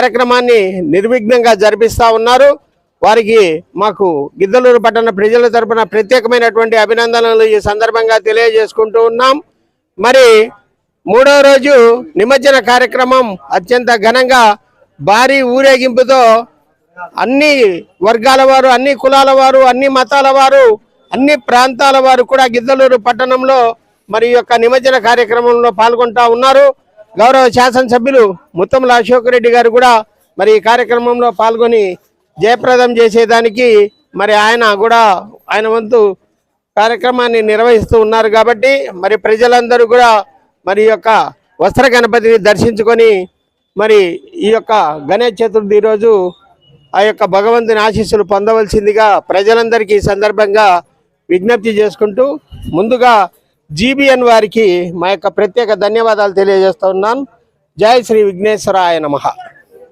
కార్యక్రమాన్ని నిర్విఘ్నంగా జరిపిస్తూ ఉన్నారు. వారికి మాకు గిద్దలూరు పట్టణ ప్రజల తరపున ప్రత్యేకమైనటువంటి అభినందనలు ఈ సందర్భంగా తెలియజేసుకుంటూ ఉన్నాం. మరి మూడో రోజు నిమజ్జన కార్యక్రమం అత్యంత ఘనంగా భారీ ఊరేగింపుతో అన్ని వర్గాల వారు, అన్ని కులాల వారు, అన్ని మతాల వారు, అన్ని ప్రాంతాల వారు కూడా గిద్దలూరు పట్టణంలో మరి యొక్క నిమజ్జన కార్యక్రమంలో పాల్గొంటా ఉన్నారు. గౌరవ శాసనసభ్యులు ముత్తముల అశోక్ రెడ్డి గారు కూడా మరి ఈ కార్యక్రమంలో పాల్గొని జయప్రదం చేసేదానికి మరి ఆయన వంతు కార్యక్రమాన్ని నిర్వహిస్తూ ఉన్నారు. కాబట్టి మరి ప్రజలందరూ కూడా మరి యొక్క వస్త్ర గణపతిని దర్శించుకొని మరి ఈ యొక్క గణేష్ చతుర్థి రోజు ఆ యొక్క భగవంతుని ఆశీస్సులు పొందవలసిందిగా ప్రజలందరికీ ఈ సందర్భంగా విజ్ఞప్తి చేసుకుంటూ ముందుగా జీబీఎన్ వారికి మా యొక్క ప్రత్యేక ధన్యవాదాలు తెలియజేస్తూ ఉన్నాను. జై శ్రీ విఘ్నేశ్వరాయ నమః.